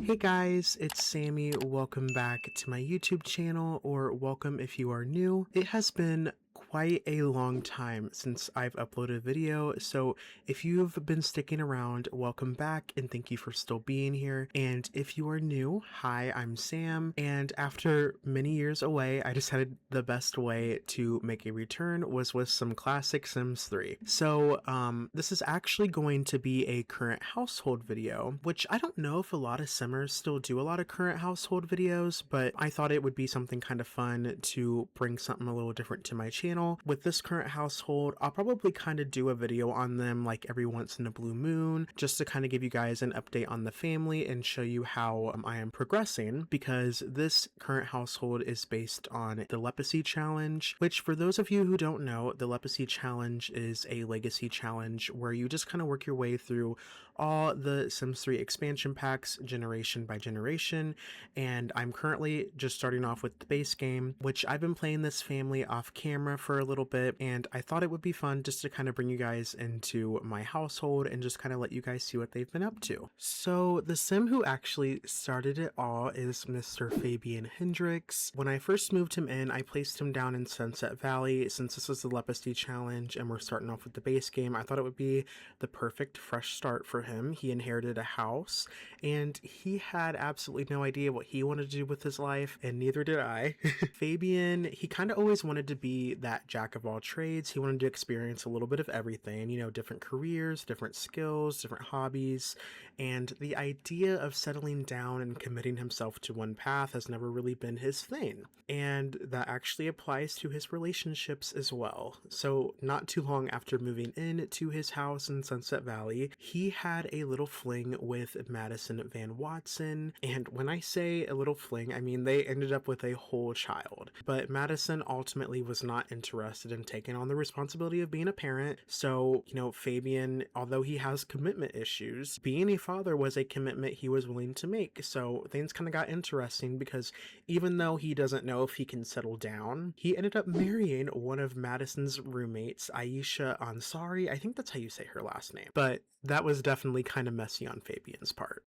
Hey guys, it's Sammy. Welcome back to my YouTube channel, or welcome if you are new. It has been quite a long time since I've uploaded a video, so if you've been sticking around, welcome back and thank you for still being here. And if you are new, hi, I'm Sam, and after many years away, I decided the best way to make a return was with some classic Sims 3. So this is actually going to be a current household video, which I don't know if a lot of Simmers still do a lot of current household videos, but I thought it would be something kind of fun to bring something a little different to my channel. With this current household, I'll probably kind of do a video on them like every once in a blue moon, just to kind of give you guys an update on the family and show you how I am progressing, because this current household is based on the Lepacy challenge, which for those of you who don't know, the Lepacy challenge is a legacy challenge where you just kind of work your way through all the Sims 3 expansion packs generation by generation, and I'm currently just starting off with the base game, which I've been playing this family off camera for a little bit, and I thought it would be fun just to kind of bring you guys into my household and just kind of let you guys see what they've been up to. So the Sim who actually started it all is Mr. Fabian Hendricks. When I first moved him in, I placed him down in Sunset Valley. Since this is the Lepacy challenge and we're starting off with the base game, I thought it would be the perfect fresh start for him. He inherited a house and he had absolutely no idea what he wanted to do with his life, and neither did I. Fabian, he kind of always wanted to be that jack of all trades. He wanted to experience a little bit of everything, you know, different careers, different skills, different hobbies, and the idea of settling down and committing himself to one path has never really been his thing. And that actually applies to his relationships as well. So not too long after moving in to his house in Sunset Valley, he had a little fling with Madison Van Watson. And when I say a little fling, I mean they ended up with a whole child. But Madison ultimately was not interested in taking on the responsibility of being a parent. So, you know, Fabian, although he has commitment issues, being a father was a commitment he was willing to make. So things kind of got interesting because even though he doesn't know if he can settle down, he ended up marrying one of Madison's roommates, Aisha Ansari. I think that's how you say her last name. But that was definitely kind of messy on Fabian's part.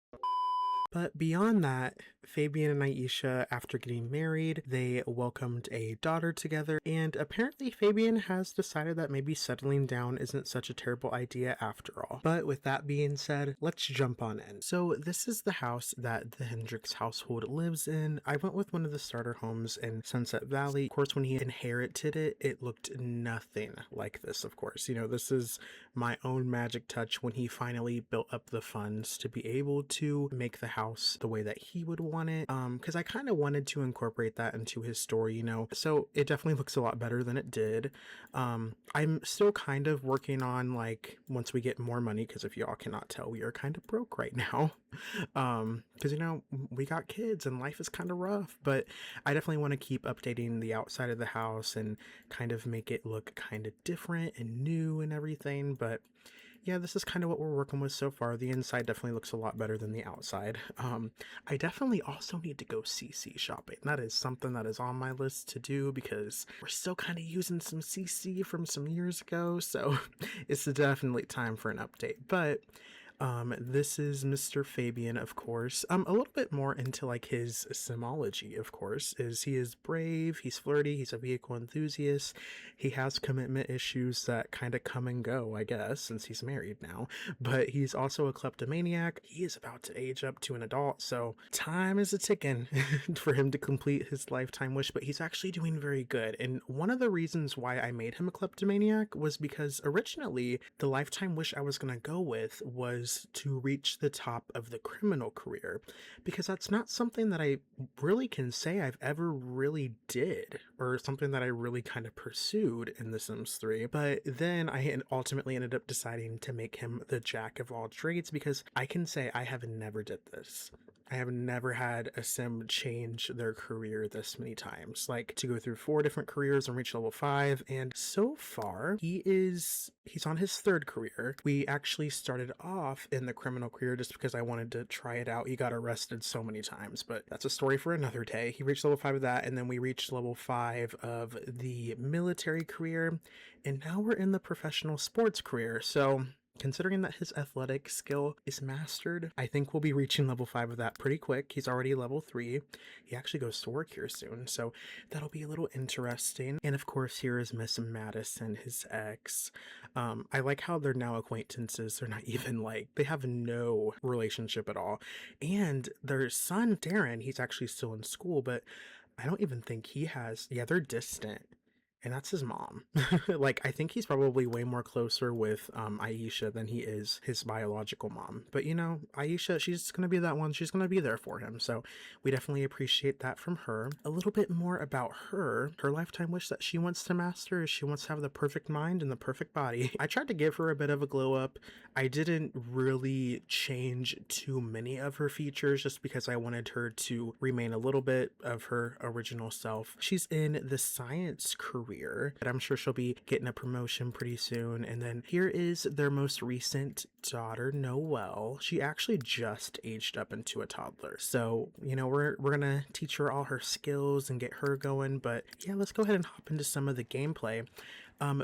But beyond that, Fabian and Aisha, after getting married, they welcomed a daughter together, and apparently Fabian has decided that maybe settling down isn't such a terrible idea after all. But with that being said, let's jump on in. So this is the house that the Hendricks household lives in. I went with one of the starter homes in Sunset Valley. Of course, when he inherited it, it looked nothing like this, of course. You know, this is my own magic touch when he finally built up the funds to be able to make the house the way that he would want it, because I kind of wanted to incorporate that into his story, you know, so it definitely looks a lot better than it did. I'm still kind of working on, like, once we get more money, because if y'all cannot tell, we are kind of broke right now, because, you know, we got kids and life is kind of rough, but I definitely want to keep updating the outside of the house and kind of make it look kind of different and new and everything. But yeah, this is kind of what we're working with so far. The inside definitely looks a lot better than the outside. I definitely also need to go CC shopping. That is something that is on my list to do because we're still kind of using some CC from some years ago. So it's definitely time for an update. But this is Mr. Fabian, of course. A little bit more into like his simology, of course, is he is brave, he's flirty, he's a vehicle enthusiast, he has commitment issues that kind of come and go, I guess, since he's married now, but he's also a kleptomaniac. He is about to age up to an adult, so time is a ticking for him to complete his lifetime wish, but he's actually doing very good. And one of the reasons why I made him a kleptomaniac was because originally the lifetime wish I was going to go with was to reach the top of the criminal career, because that's not something that I really can say I've ever really did, or something that I really kind of pursued in The Sims 3. But then I ultimately ended up deciding to make him the jack of all trades, because I can say I have never did this. I have never had a Sim change their career this many times, like to go through 4 different careers and reach level 5. And so far he's on his 3rd career. We actually started off in the criminal career just because I wanted to try it out. He got arrested so many times, but that's a story for another day. He reached level 5 of that, and then we reached level 5 of the military career, and now we're in the professional sports career. So considering that his athletic skill is mastered, I think we'll be reaching level 5 of that pretty quick. He's already level 3. He actually goes to work here soon, so that'll be a little interesting. And of course, here is Miss Madison, his ex. I like how they're now acquaintances. They're not even like, they have no relationship at all. And their son, Darren, he's actually still in school, but I don't even think he has, yeah, they're distant. And that's his mom. Like, I think he's probably way more closer with Aisha than he is his biological mom. But you know, Aisha, she's gonna be that one. She's gonna be there for him. So we definitely appreciate that from her. A little bit more about her. Her lifetime wish that she wants to master is she wants to have the perfect mind and the perfect body. I tried to give her a bit of a glow up. I didn't really change too many of her features just because I wanted her to remain a little bit of her original self. She's in the science career, but I'm sure she'll be getting a promotion pretty soon. And then here is their most recent daughter, Noelle. She actually just aged up into a toddler. So, you know, we're gonna teach her all her skills and get her going. But yeah, let's go ahead and hop into some of the gameplay.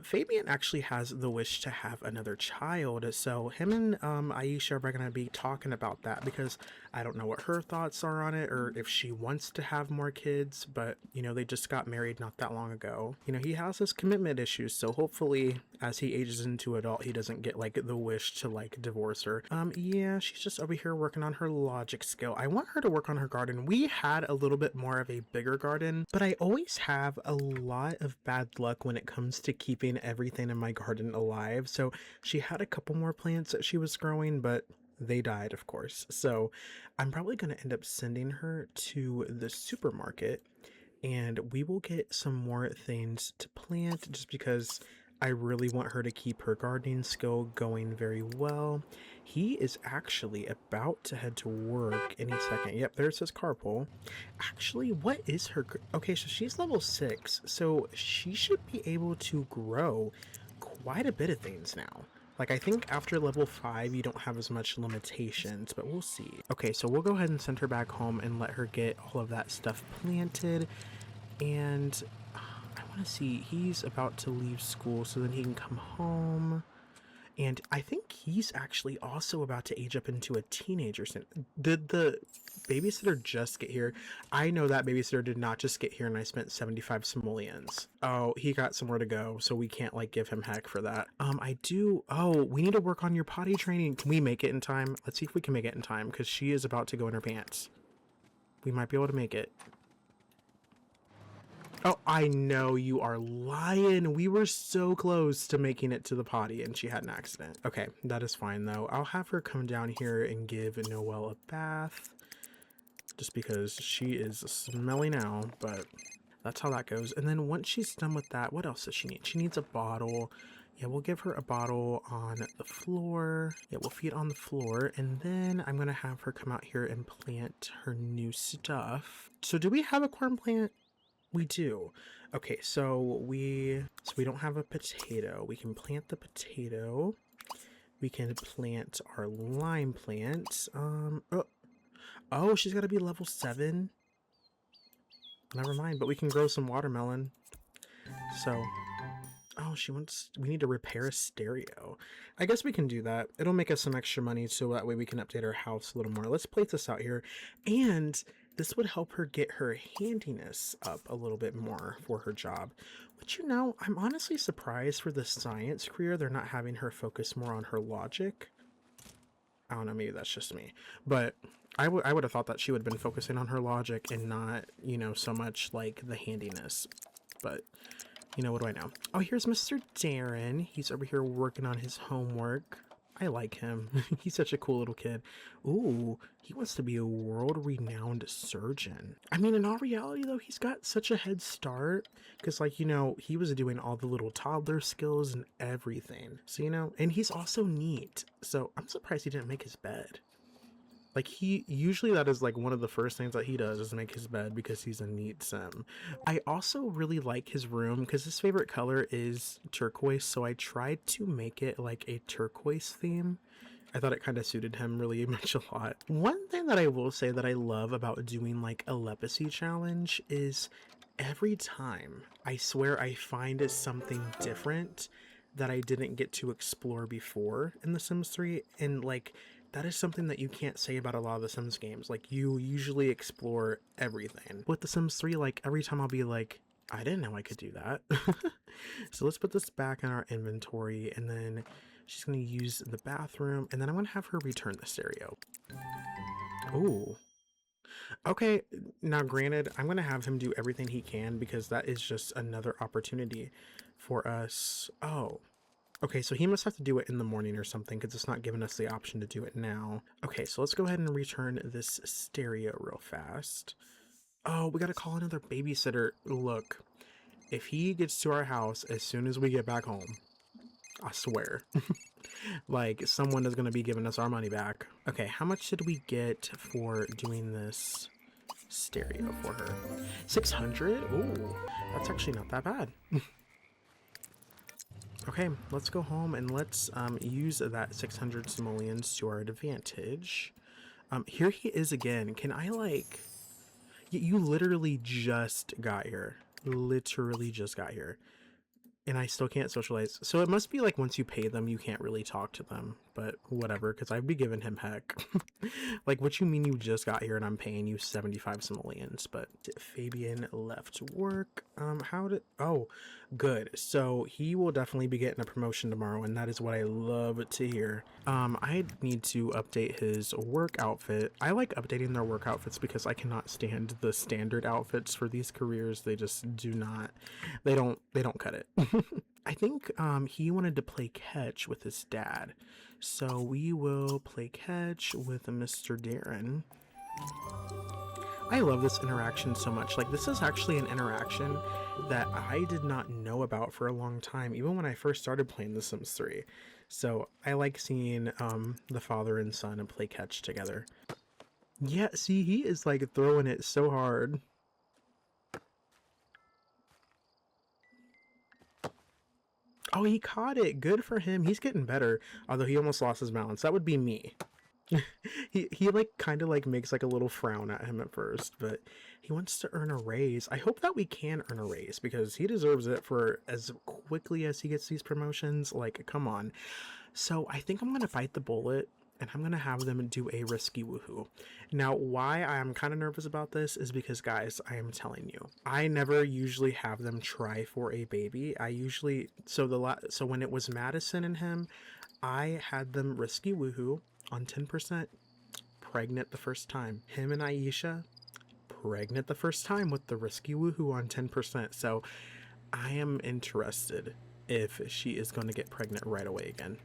Fabian actually has the wish to have another child, so him and Aisha are going to be talking about that because I don't know what her thoughts are on it or if she wants to have more kids, but you know, they just got married not that long ago. You know, he has his commitment issues, so hopefully as he ages into adult, he doesn't get like the wish to like divorce her. Yeah, she's just over here working on her logic skill. I want her to work on her garden. We had a little bit more of a bigger garden, but I always have a lot of bad luck when it comes to keeping everything in my garden alive. So she had a couple more plants that she was growing, but they died, of course. So I'm probably going to end up sending her to the supermarket and we will get some more things to plant just because I really want her to keep her gardening skill going very well. He is actually about to head to work any second. Yep, there's his carpool. Actually, what is her... Okay, so she's level 6, so she should be able to grow quite a bit of things now. Like, I think after level 5, you don't have as much limitations, but we'll see. Okay, so we'll go ahead and send her back home and let her get all of that stuff planted. And I want to see, he's about to leave school so then he can come home. And I think he's actually also about to age up into a teenager soon. Did the babysitter just get here? I know that babysitter did not just get here and I spent 75 simoleons. Oh, he got somewhere to go, so we can't like give him heck for that. Oh, we need to work on your potty training. Can we make it in time? Let's see if we can make it in time because she is about to go in her pants. We might be able to make it. Oh, I know you are lying. We were so close to making it to the potty and she had an accident. Okay, that is fine though. I'll have her come down here and give Noelle a bath just because she is smelly now, but that's how that goes. And then once she's done with that, what else does she need? She needs a bottle. Yeah, we'll give her a bottle on the floor. Yeah, we'll feed on the floor. And then I'm going to have her come out here and plant her new stuff. So do we have a corn plant? We do. Okay, so we don't have a potato. We can plant the potato. We can plant our lime plant. Oh, she's got to be level 7. Never mind, but we can grow some watermelon. So, oh, we need to repair a stereo. I guess we can do that. It'll make us some extra money so that way we can update our house a little more. Let's place this out here. And this would help her get her handiness up a little bit more for her job. But you know, I'm honestly surprised for the science career they're not having her focus more on her logic. I don't know, maybe that's just me. But I would have thought that she would have been focusing on her logic and not, you know, so much like the handiness. But, you know, what do I know? Oh, here's Mr. Darren. He's over here working on his homework. I like him. He's such a cool little kid. Ooh, he wants to be a world-renowned surgeon. I mean, in all reality, though, he's got such a head start because, like, you know, he was doing all the little toddler skills and everything. So, you know, and he's also neat. So I'm surprised he didn't make his bed. Like, usually that is like one of the first things that he does is make his bed because he's a neat sim. I also really like his room because his favorite color is turquoise, so I tried to make it like a turquoise theme. I thought it kind of suited him really much a lot. One thing that I will say that I love about doing like a Lepacy challenge is every time I swear I find something different that I didn't get to explore before in The Sims 3. And like, that is something that you can't say about a lot of the Sims games. Like, you usually explore everything. With The Sims 3, like, every time I'll be like, I didn't know I could do that. So let's put this back in our inventory, and then she's going to use the bathroom, and then I'm going to have her return the stereo. Ooh. Okay, now granted, I'm going to have him do everything he can because that is just another opportunity for us. Oh, okay, so he must have to do it in the morning or something because it's not giving us the option to do it now. Okay, so let's go ahead and return this stereo real fast. Oh, we got to call another babysitter. Look, if he gets to our house as soon as we get back home, I swear, like someone is going to be giving us our money back. Okay, how much did we get for doing this stereo for her? 600? Ooh, that's actually not that bad. Okay, let's go home and let's use that 600 simoleons to our advantage. Here he is again. Can I like... You literally just got here. Literally just got here. And I still can't socialize. So it must be like once you pay them, you can't really talk to them. But whatever, because I'd be giving him heck. Like, what you mean you just got here and I'm paying you 75 simoleons? But Fabian left work. How did... Oh, good. So he will definitely be getting a promotion tomorrow, and that is what I love to hear. I need to update his work outfit. I like updating their work outfits because I cannot stand the standard outfits for these careers. They just do not... They don't cut it. I think he wanted to play catch with his dad. So we will play catch with Mr. Darren. I love this interaction so much. Like, this is actually an interaction that I did not know about for a long time, even when I first started playing The Sims 3. So I like seeing the father and son play catch together. Yeah, see, he is like throwing it so hard. Oh, he caught it. Good for him. He's getting better. Although he almost lost his balance. That would be me. he like kind of like makes like a little frown at him at first, but he wants to earn a raise. I hope that we can earn a raise because he deserves it for as quickly as he gets these promotions. Like, come on. So I think I'm going to bite the bullet and I'm going to have them do a risky woohoo. Now, why I'm kind of nervous about this is because, guys, I am telling you, I never usually have them try for a baby. I usually, so when it was Madison and him, I had them risky woohoo on 10%, pregnant the first time. Him and Aisha, pregnant the first time with the risky woohoo on 10%. So I am interested if she is going to get pregnant right away again.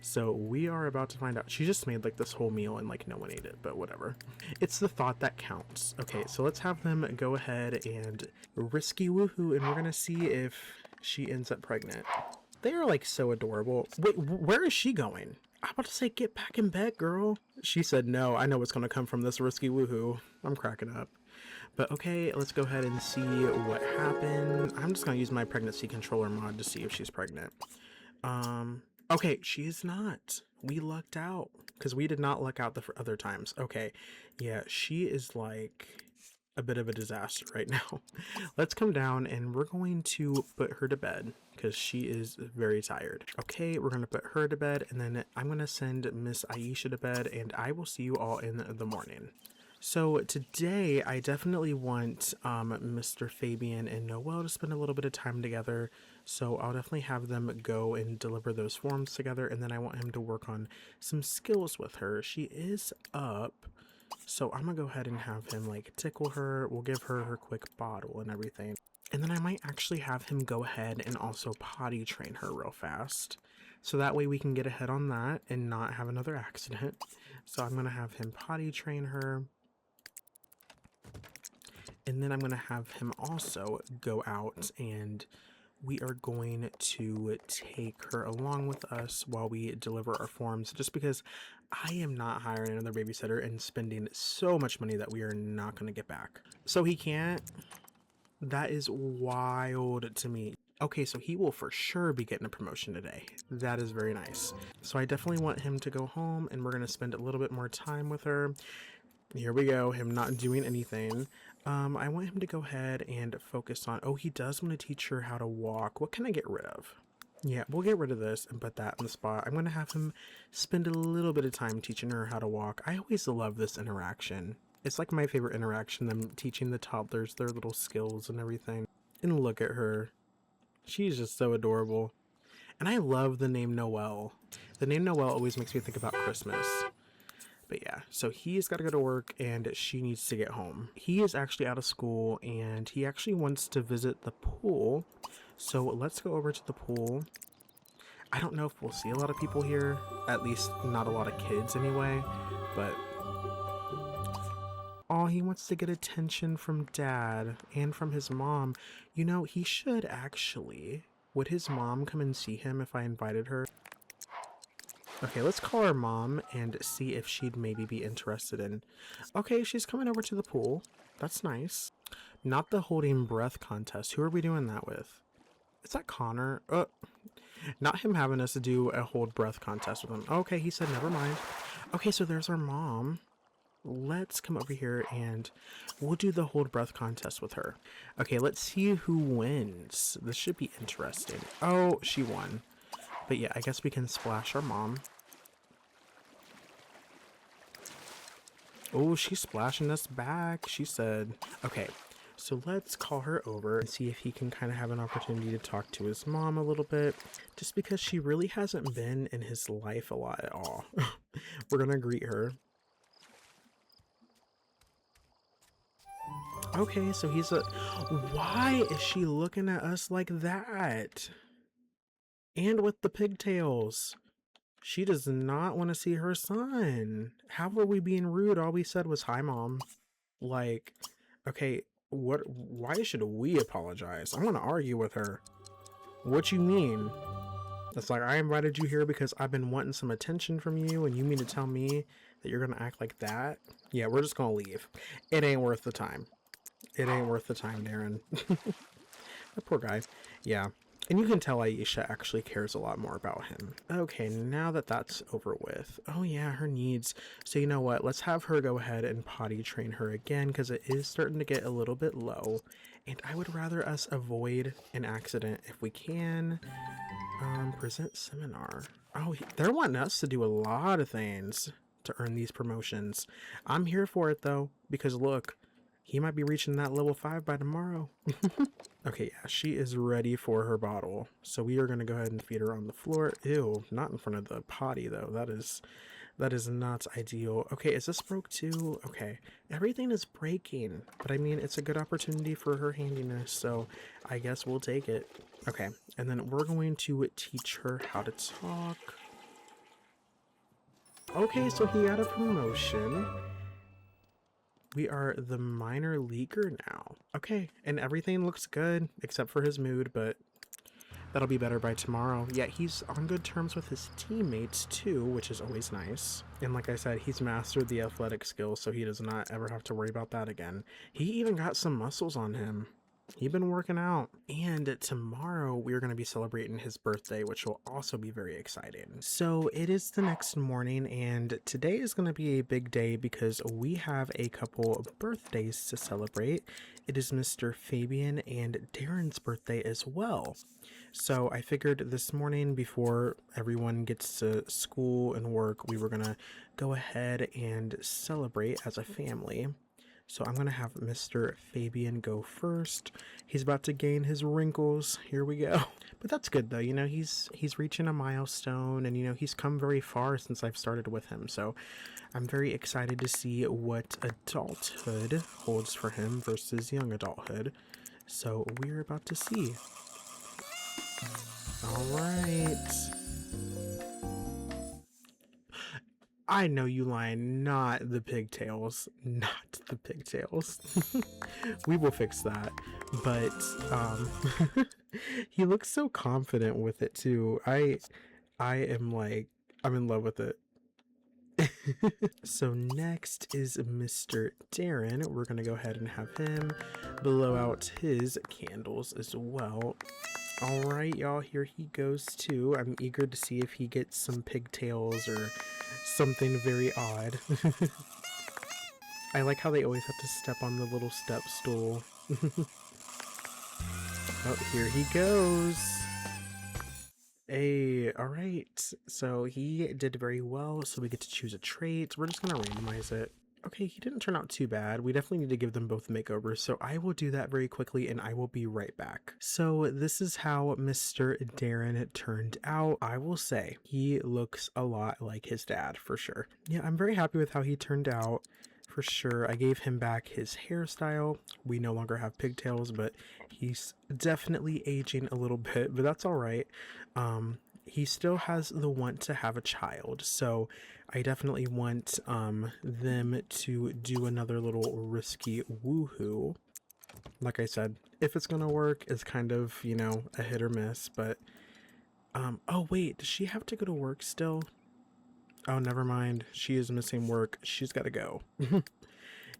So we are about to find out. She just made like this whole meal and like no one ate it, but whatever. It's the thought that counts. Okay, so let's have them go ahead and risky woohoo, and we're gonna see if she ends up pregnant. They are like so adorable. Wait, where is she going? I'm about to say, get back in bed, girl. She said no. I know what's gonna come from this risky woohoo. I'm cracking up. But okay, let's go ahead and see what happened. I'm just gonna use my pregnancy controller mod to see if she's pregnant. Okay, she is not. We lucked out because we did not luck out the other times. Okay, yeah, she is like a bit of a disaster right now. Let's come down and we're going to put her to bed because she is very tired. Okay, we're going to put her to bed and then I'm going to send Miss Aisha to bed and I will see you all in the morning. So today I definitely want Mr. Fabian and Noelle to spend a little bit of time together. So I'll definitely have them go and deliver those forms together. And then I want him to work on some skills with her. She is up. So I'm gonna go ahead and have him like tickle her. We'll give her her quick bottle and everything. And then I might actually have him go ahead and also potty train her real fast. So that way we can get ahead on that and not have another accident. So I'm gonna have him potty train her. And then I'm going to have him also go out and we are going to take her along with us while we deliver our forms, just because I am not hiring another babysitter and spending so much money that we are not going to get back. So he can't. That is wild to me. Okay, so he will for sure be getting a promotion today. That is very nice. So I definitely want him to go home and we're going to spend a little bit more time with her. Here we go, him not doing anything. I want him to go ahead and focus on, oh, he does want to teach her how to walk. What can I get rid of? Yeah, we'll get rid of this and put that in the spot. I'm going to have him spend a little bit of time teaching her how to walk. I always love this interaction. It's like my favorite interaction, them teaching the toddlers their little skills and everything. And look at her. She's just so adorable. And I love the name Noel. The name Noel always makes me think about Christmas. But yeah, so he's got to go to work and she needs to get home. He is actually out of school and he actually wants to visit the pool. So let's go over to the pool. I don't know if we'll see a lot of people here, at least not a lot of kids anyway, but oh, he wants to get attention from dad and from his mom. You know, he should actually. Would his mom come and see him if I invited her? Okay, let's call her mom and see if she'd maybe be interested in. Okay, she's coming over to the pool. That's nice. Not the holding breath contest. Who are we doing that with? Is that Connor? Not him having us do a hold breath contest with him. Okay, he said never mind. Okay, so there's our mom. Let's come over here and we'll do the hold breath contest with her. Okay, let's see who wins. This should be interesting. Oh, she won. But yeah, I guess we can splash our mom. Oh, she's splashing us back, she said. Okay, so let's call her over and see if he can kind of have an opportunity to talk to his mom a little bit. Just because she really hasn't been in his life a lot at all. We're gonna greet her. Okay, so he's a... Why is she looking at us like that? And with the pigtails. She does not want to see her son. How were we being rude? All we said was, hi, mom. Like, okay, why should we apologize? I'm going to argue with her. What you mean? It's like, I invited you here because I've been wanting some attention from you, and you mean to tell me that you're going to act like that? Yeah, we're just going to leave. It ain't worth the time. It ain't worth the time, Darren. That poor guy. Yeah. And you can tell Aisha actually cares a lot more about him. Okay, now that that's over with. Oh yeah, her needs. So you know what? Let's have her go ahead and potty train her again because it is starting to get a little bit low. And I would rather us avoid an accident if we can. Present seminar. Oh, they're wanting us to do a lot of things to earn these promotions. I'm here for it though, because look, he might be reaching that level 5 by tomorrow. Okay, yeah, she is ready for her bottle. So we are going to go ahead and feed her on the floor. Ew, not in front of the potty, though. That is not ideal. Okay, is this broke too? Okay, everything is breaking. But I mean, it's a good opportunity for her handiness, so I guess we'll take it. Okay, and then we're going to teach her how to talk. Okay, so he got a promotion. We are the minor leaguer now. Okay, and everything looks good except for his mood, but that'll be better by tomorrow. Yeah, he's on good terms with his teammates too, which is always nice. And like I said, he's mastered the athletic skills, so he does not ever have to worry about that again. He even got some muscles on him. He's been working out. And tomorrow we're going to be celebrating his birthday, which will also be very exciting. So it is the next morning, and today is going to be a big day because we have a couple of birthdays to celebrate. It is Mr. Fabian and Darren's birthday as well. So I figured this morning before everyone gets to school and work, we were going to go ahead and celebrate as a family. So I'm going to have Mr. Fabian go first. He's about to gain his wrinkles. Here we go. But that's good though. You know, he's reaching a milestone, and you know, he's come very far since I've started with him. So I'm very excited to see what adulthood holds for him versus young adulthood. So we're about to see. All right. I know you lying, not the pigtails, not the pigtails. We will fix that. But he looks so confident with it too. I am like, I'm in love with it. So next is Mr. Darren. We're gonna go ahead and have him blow out his candles as well. All right, y'all, here he goes too. I'm eager to see if he gets some pigtails or something very odd. I like how they always have to step on the little step stool. Oh, here he goes. All right, so he did very well, so we get to choose a trait. We're just gonna randomize it. Okay, he didn't turn out too bad. We definitely need to give them both makeovers, so I will do that very quickly and I will be right back. So this is how Mr. Darren turned out. I will say he looks a lot like his dad for sure. Yeah, I'm very happy with how he turned out for sure. I gave him back his hairstyle. We no longer have pigtails, but he's definitely aging a little bit, but that's all right. He still has the want to have a child, so I definitely want them to do another little risky woohoo. Like I said, if it's gonna work, it's kind of, you know, a hit or miss, but oh wait, does she have to go to work still? Oh, never mind, she is missing work. She's got to go.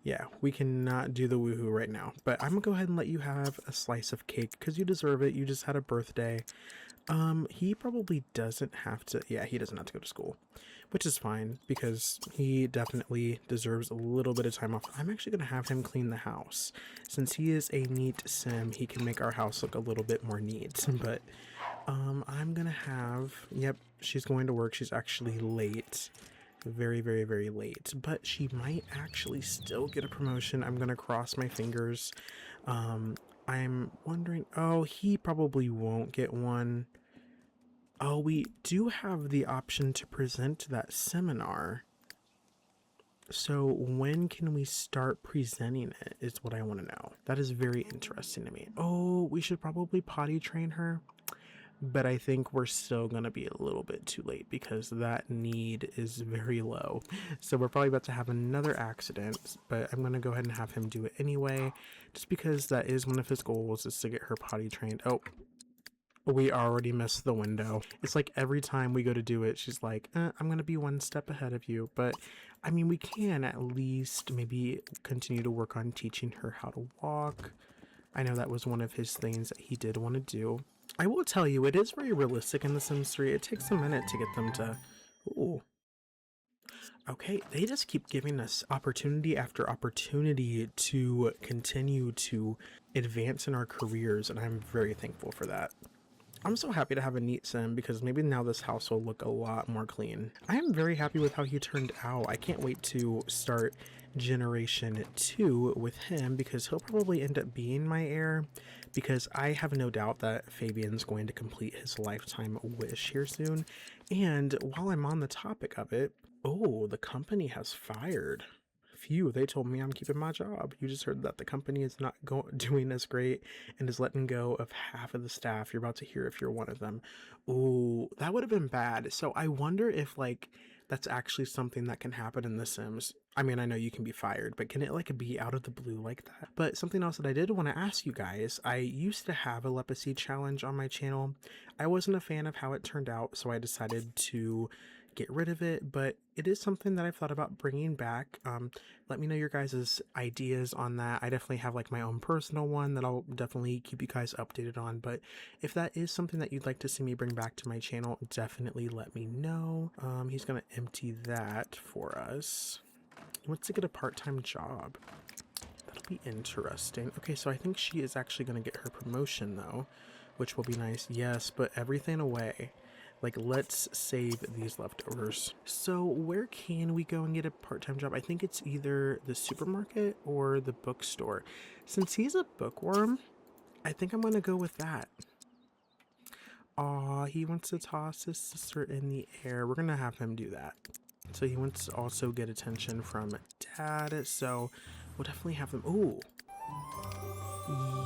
Yeah, we cannot do the woohoo right now, but I'm gonna go ahead and let you have a slice of cake because you deserve it. You just had a birthday. He probably doesn't have to, yeah, he doesn't have to go to school, which is fine because he definitely deserves a little bit of time off. I'm actually going to have him clean the house. Since he is a neat sim, he can make our house look a little bit more neat, but, I'm going to have, yep, she's going to work. She's actually late. Very, very, very late, but she might actually still get a promotion. I'm going to cross my fingers. I'm wondering, oh, he probably won't get one. Oh, we do have the option to present that seminar. So when can we start presenting it is what I want to know. That is very interesting to me. Oh, we should probably potty train her. But I think we're still going to be a little bit too late because that need is very low. So we're probably about to have another accident, but I'm going to go ahead and have him do it anyway, just because that is one of his goals, is to get her potty trained. Oh, we already missed the window. It's like every time we go to do it, she's like, I'm going to be one step ahead of you. But I mean, we can at least maybe continue to work on teaching her how to walk. I know that was one of his things that he did want to do. I will tell you, it is very realistic in The Sims 3. It takes a minute to get them to... Ooh. Okay, they just keep giving us opportunity after opportunity to continue to advance in our careers, and I'm very thankful for that. I'm so happy to have a neat sim because maybe now this house will look a lot more clean. I am very happy with how he turned out. I can't wait to start generation 2 with him because he'll probably end up being my heir, because I have no doubt that Fabian's going to complete his lifetime wish here soon. And while I'm on the topic of it, oh, the company has fired. Phew, they told me I'm keeping my job. You just heard that the company is not doing as great and is letting go of half of the staff. You're about to hear if you're one of them. Ooh, that would have been bad. So I wonder if, like, that's actually something that can happen in The Sims. I mean, I know you can be fired, but can it, like, be out of the blue like that? But something else that I did want to ask you guys, I used to have a Lepacy challenge on my channel. I wasn't a fan of how it turned out, so I decided to get rid of it, but it is something that I've thought about bringing back. Let me know your guys' ideas on that. I definitely have like my own personal one that I'll definitely keep you guys updated on, but if that is something that you'd like to see me bring back to my channel, definitely let me know. He's gonna empty that for us. He wants to get a part-time job. That'll be interesting. Okay, so I think she is actually gonna get her promotion though, which will be nice. Yes, but everything away. Like, let's save these leftovers. So where can we go and get a part-time job? I think it's either the supermarket or the bookstore. Since he's a bookworm, I think I'm gonna go with that. Aw, he wants to toss his sister in the air. We're gonna have him do that. So he wants to also get attention from dad, so we'll definitely have them. Ooh.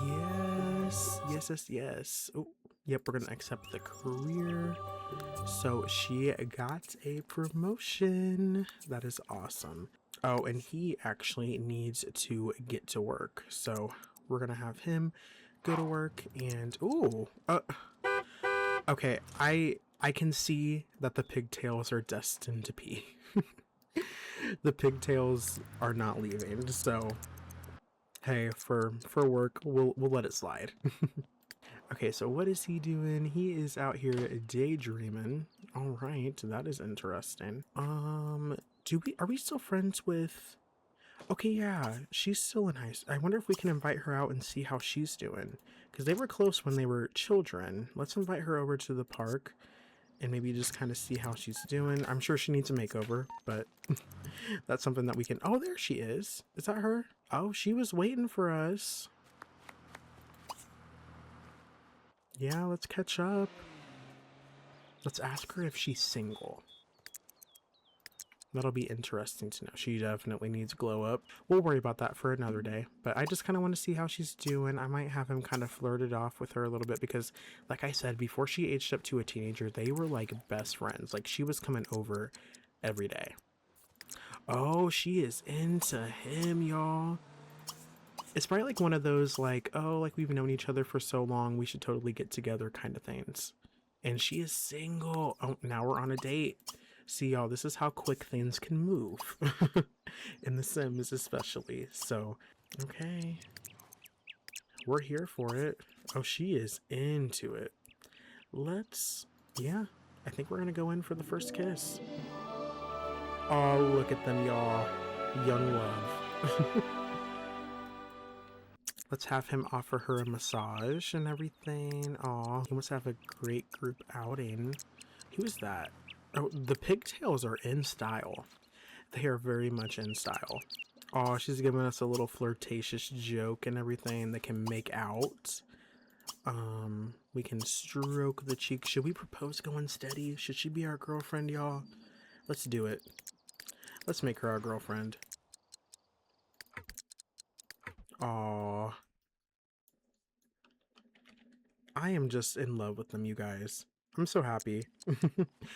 Yes, yes, yes, yes. Oh, yep, we're gonna accept the career. So she got a promotion. That is awesome. Oh, and he actually needs to get to work. So we're gonna have him go to work and ooh. Okay, I can see that the pigtails are destined to pee. The pigtails are not leaving, so hey, for work, we'll let it slide. Okay, so what is he doing? He is out here daydreaming. All right, that is interesting. Are we still friends with... Okay, yeah, she's still in high school. I wonder if we can invite her out and see how she's doing. Because they were close when they were children. Let's invite her over to the park and maybe just kind of see how she's doing. I'm sure she needs a makeover, but that's something that we can... Oh, there she is. Is that her? Oh, she was waiting for us. Yeah, let's catch up. Let's ask her if she's single. That'll be interesting to know. She definitely needs glow up. We'll worry about that for another day. But I just kind of want to see how she's doing. I might have him kind of flirted off with her a little bit because, like I said, before she aged up to a teenager, they were like best friends. Like she was coming over every day. Oh, she is into him, y'all. It's probably like one of those like, oh, like we've known each other for so long, we should totally get together kind of things. And she is single. Oh, now we're on a date. See, y'all, this is how quick things can move. In The Sims especially. So, okay. We're here for it. Oh, she is into it. Let's, yeah, I think we're gonna go in for the first kiss. Oh, look at them, y'all. Young love. Let's have him offer her a massage and everything. Aw, he must have a great group outing. Who's that? Oh, the pigtails are in style. They are very much in style. Oh, she's giving us a little flirtatious joke and everything. They can make out. We can stroke the cheek. Should we propose going steady? Should she be our girlfriend, y'all? Let's do it. Let's make her our girlfriend. Aww. I am just in love with them, you guys. I'm so happy.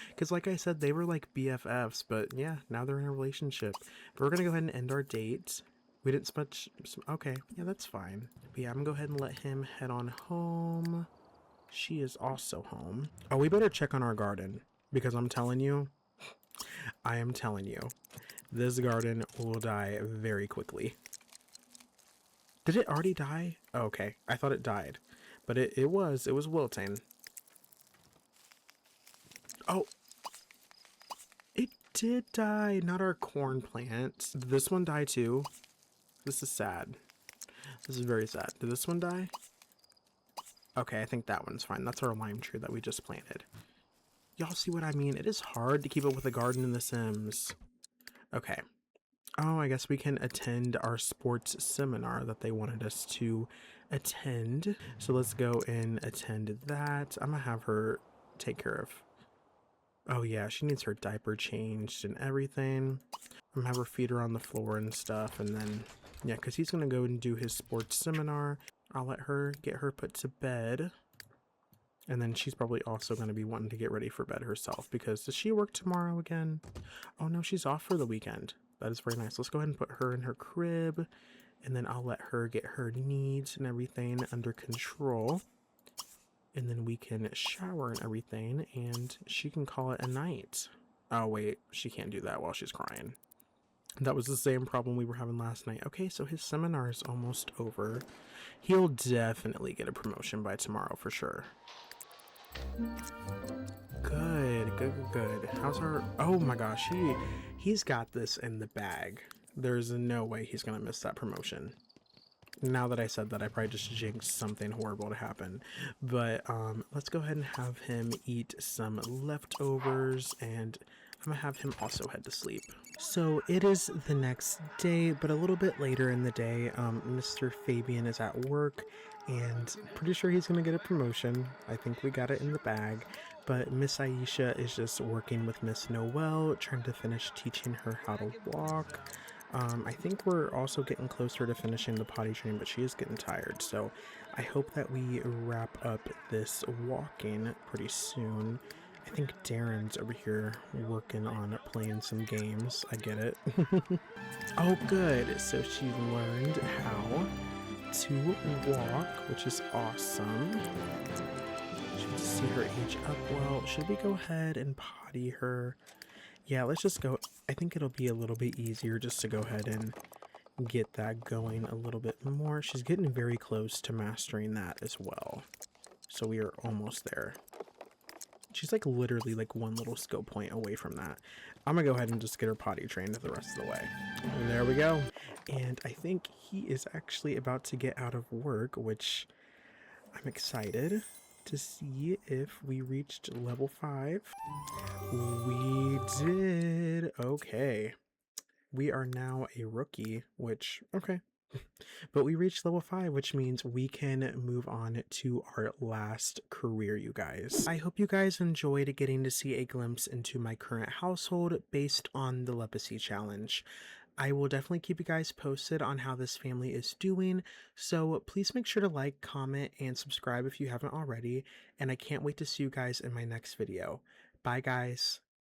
Because like I said, they were like BFFs, but yeah, now they're in a relationship. But we're going to go ahead and end our date. We didn't much... Okay, yeah, that's fine. But yeah, I'm going to go ahead and let him head on home. She is also home. Oh, we better check on our garden. Because I'm telling you, I am telling you, this garden will die very quickly. Did it already die? Oh, okay, I thought it died. But it was wilting. Oh, it did die. Not our corn plant. Did this one die too? This is sad. This is very sad. Did this one die? Okay, I think that one's fine. That's our lime tree that we just planted. Y'all see what I mean? It is hard to keep up with a garden in The Sims. Okay. Oh, I guess we can attend our sports seminar that they wanted us to attend. So let's go and attend that. I'm gonna have her take care of... Oh yeah, she needs her diaper changed and everything. I'm gonna have her feed her on the floor and stuff, and then, yeah, because he's gonna go and do his sports seminar. I'll let her get her put to bed. And then she's probably also going to be wanting to get ready for bed herself, because does she work tomorrow again? Oh no, she's off for the weekend. That is very nice. Let's go ahead and put her in her crib, and then I'll let her get her needs and everything under control. And then we can shower and everything, and she can call it a night. Oh wait, she can't do that while she's crying. That was the same problem we were having last night. Okay, so his seminar is almost over. He'll definitely get a promotion by tomorrow for sure. Good, good, good, good. How's our... Oh my gosh, he's got this in the bag. There's no way he's gonna miss that promotion. Now that I said that, I probably just jinxed something horrible to happen. But let's go ahead and have him eat some leftovers, and I'm gonna have him also head to sleep. So it is the next day, but a little bit later in the day, Mr. Fabian is at work, and pretty sure he's gonna get a promotion. I think we got it in the bag. But Miss Aisha is just working with Miss Noelle, trying to finish teaching her how to walk. I think we're also getting closer to finishing the potty training, but she is getting tired. So I hope that we wrap up this walking pretty soon. I think Darren's over here working on playing some games. I get it. Oh, good. So she learned how to walk, which is awesome. Should see her age up well. Should we go ahead and potty her? Yeah, let's just go. I think it'll be a little bit easier just to go ahead and get that going a little bit more. She's getting very close to mastering that as well. So we are almost there. She's like literally like one little skill point away from that. I'm gonna go ahead and just get her potty trained the rest of the way. And there we go. And I think he is actually about to get out of work, which I'm excited. to see if we reached level 5. We did. Okay. We are now a rookie, which, okay. But we reached level 5, which means we can move on to our last career, you guys. I hope you guys enjoyed getting to see a glimpse into my current household based on the Lepacy challenge. I will definitely keep you guys posted on how this family is doing, so please make sure to like, comment, and subscribe if you haven't already, and I can't wait to see you guys in my next video. Bye, guys.